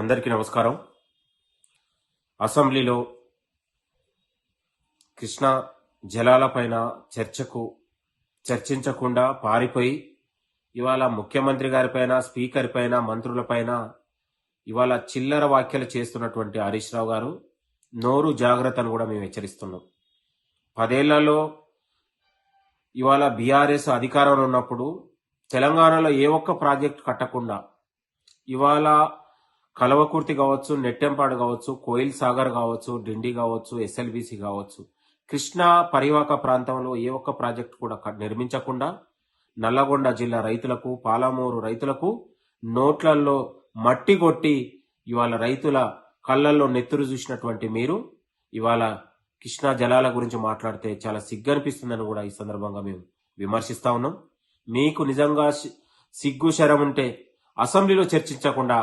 అందరికీ నమస్కారం. అసెంబ్లీలో కృష్ణా జలాలపైన చర్చించకుండా పారిపోయి ఇవాళ ముఖ్యమంత్రి గారిపైన, స్పీకర్ పైన, మంత్రులపైన ఇవాళ చిల్లర వ్యాఖ్యలు చేస్తున్నటువంటి హరీష్ రావు గారు నోరు జాగ్రత్తను కూడా మేము హెచ్చరిస్తున్నాం. 10 ఏళ్లలో ఇవాళ బీఆర్ఎస్ అధికారంలో ఉన్నప్పుడు తెలంగాణలో ఏ ఒక్క ప్రాజెక్టు కట్టకుండా ఇవాళ కలవకుర్తి కావచ్చు, నెట్టెంపాడు కావచ్చు, కోయిల్ సాగర్ కావచ్చు, డిండి కావచ్చు, ఎస్ఎల్బీసీ కావచ్చు, కృష్ణా పరివాహక ప్రాంతంలో ఏ ఒక్క ప్రాజెక్టు కూడా నిర్మించకుండా నల్లగొండ జిల్లా రైతులకు, పాలమూరు రైతులకు నోట్లలో మట్టి కొట్టి ఇవాళ రైతుల కళ్ళల్లో నెత్తురు చూసినటువంటి మీరు ఇవాళ కృష్ణా జలాల గురించి మాట్లాడితే చాలా సిగ్గనిపిస్తుందని కూడా ఈ సందర్భంగా మేము విమర్శిస్తా ఉన్నాం. మీకు నిజంగా సిగ్గు శరం ఉంటే అసెంబ్లీలో చర్చించకుండా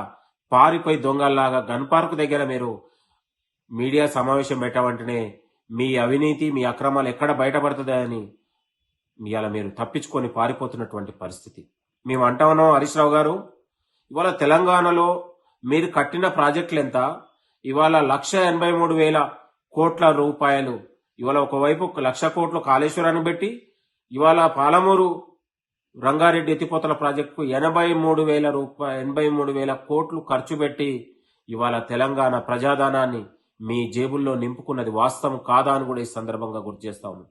పారిపోయి దొంగల్లాగా గన్ పార్క్ దగ్గర మీరు మీడియా సమావేశం పెట్టవంటనే మీ అవినీతి, మీ అక్రమాలు ఎక్కడ బయటపడుతుందని ఇవాళ మీరు తప్పించుకొని పారిపోతున్నటువంటి పరిస్థితి. మేము అంటా ఉన్నాం, హరీష్ రావు గారు, ఇవాళ తెలంగాణలో మీరు కట్టిన ప్రాజెక్టులు ఎంత? ఇవాళ 1,83,000 కోట్ల రూపాయలు. ఇవాళ ఒకవైపు 1,00,000 కోట్లు కాళేశ్వరాన్ని పెట్టి ఇవాళ పాలమూరు రంగారెడ్డి ఎత్తిపోతల ప్రాజెక్టుకు 83,000 కోట్లు ఖర్చు పెట్టి ఇవాళ తెలంగాణ ప్రజాధనాన్ని మీ జేబుల్లో నింపుకున్నది వాస్తవం కాదా అని కూడా ఈ సందర్భంగా గుర్తు చేస్తా ఉన్నాం.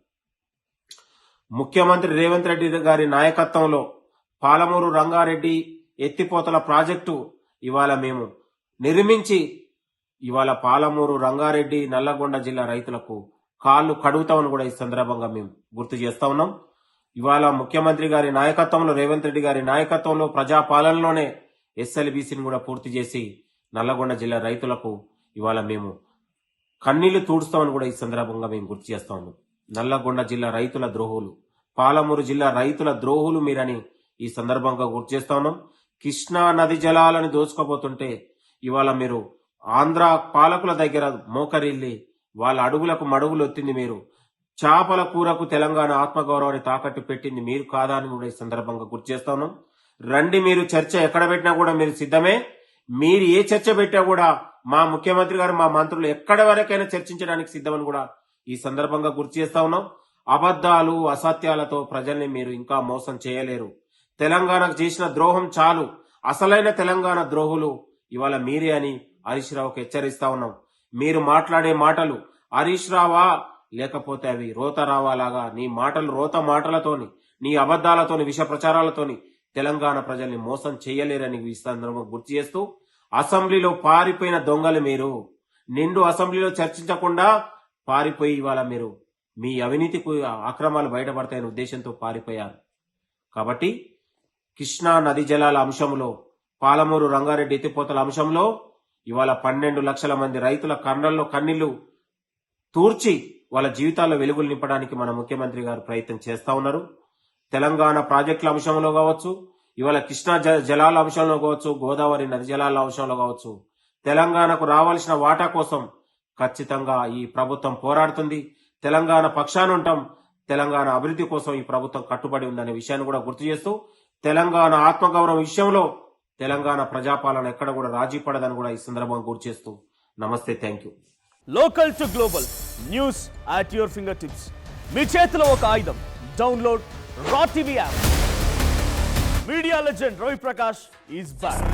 ముఖ్యమంత్రి రేవంత్ రెడ్డి గారి నాయకత్వంలో పాలమూరు రంగారెడ్డి ఎత్తిపోతల ప్రాజెక్టు ఇవాళ మేము నిర్మించి ఇవాళ పాలమూరు రంగారెడ్డి నల్లగొండ జిల్లా రైతులకు కాళ్ళు కడుగుతామని కూడా ఈ సందర్భంగా మేము గుర్తు చేస్తా ఉన్నాం. ఇవాళ ముఖ్యమంత్రి గారి నాయకత్వంలో, రేవంత్ రెడ్డి గారి నాయకత్వంలో ప్రజాపాలనలోనే ఎస్ఎల్బీసీని కూడా పూర్తి చేసి నల్లగొండ జిల్లా రైతులకు ఇవాళ మేము కన్నీళ్లు తూడుస్తామని కూడా ఈ సందర్భంగా మేము గుర్తు చేస్తా ఉన్నాం. నల్లగొండ జిల్లా రైతుల ద్రోహులు, పాలమూరు జిల్లా రైతుల ద్రోహులు మీరని ఈ సందర్భంగా గుర్తు చేస్తా ఉన్నాం. కృష్ణా నది జలాలని దోచుకోబోతుంటే ఇవాళ మీరు ఆంధ్ర పాలకుల దగ్గర మోకరిల్లి వాళ్ళ అడుగులకు మడుగులు ఒత్తింది మీరు. చేపల కూరకు తెలంగాణ ఆత్మగౌరవాన్ని తాకట్టు పెట్టింది మీరు కాదా అని కూడా ఈ సందర్భంగా గుర్తు చేస్తా ఉన్నాం. రండి, మీరు చర్చ ఎక్కడ పెట్టినా కూడా మీరు సిద్ధమే. మీరు ఏ చర్చ పెట్టా కూడా మా ముఖ్యమంత్రి గారు, మా మంత్రులు ఎక్కడి వరకైనా చర్చించడానికి సిద్ధమని కూడా ఈ సందర్భంగా గుర్తు చేస్తా ఉన్నాం. అబద్ధాలు, అసత్యాలతో ప్రజల్ని మీరు ఇంకా మోసం చేయలేరు. తెలంగాణకు చేసిన ద్రోహం చాలు. అసలైన తెలంగాణ ద్రోహులు ఇవాళ మీరే అని హరీష్ రావుకి హెచ్చరిస్తా ఉన్నాం. మీరు మాట్లాడే మాటలు హరీష్ రావా లేకపోతే అవి రోత రావాలాగా నీ మాటలు రోత మాటలతోని, నీ అబద్ధాలతోని, విష ప్రచారాలతోని తెలంగాణ ప్రజల్ని మోసం చేయలేరని ఈ సందర్భంగా గుర్తు చేస్తూ, అసెంబ్లీలో పారిపోయిన దొంగలు మీరు. నిండు అసెంబ్లీలో చర్చించకుండా పారిపోయి ఇవాళ మీరు మీ అవినీతికి అక్రమాలు బయటపడతాయనే ఉద్దేశంతో పారిపోయారు. కాబట్టి కృష్ణా నది జలాల అంశంలో, పాలమూరు రంగారెడ్డి ఎత్తిపోతల అంశంలో ఇవాళ 12 లక్షల మంది రైతుల కళ్ళల్లో కన్నీళ్లు తూర్చి వాళ్ళ జీవితాల్లో వెలుగులు నింపడానికి మన ముఖ్యమంత్రి గారు ప్రయత్నం చేస్తా ఉన్నారు. తెలంగాణ ప్రాజెక్టుల అంశంలో కావచ్చు, ఇవాళ కృష్ణా జలాల అంశంలో కావచ్చు, గోదావరి నది జలాల అంశంలో కావచ్చు, తెలంగాణకు రావాల్సిన వాటా కోసం ఖచ్చితంగా ఈ ప్రభుత్వం పోరాడుతుంది. తెలంగాణ పక్షాన ఉంటాం. తెలంగాణ అభివృద్ధి కోసం ఈ ప్రభుత్వం కట్టుబడి ఉందనే విషయాన్ని కూడా గుర్తు చేస్తూ, తెలంగాణ ఆత్మగౌరవం విషయంలో తెలంగాణ ప్రజాపాలన ఎక్కడ కూడా రాజీ పడదని కూడా ఈ సందర్భంగా గుర్తు చేస్తూ నమస్తే, thank you. Local to global news at your finger tips. మీ చేతిలో ఒక ఆయుధం. Download Raw TV app. Media legend Ravi Prakash is back.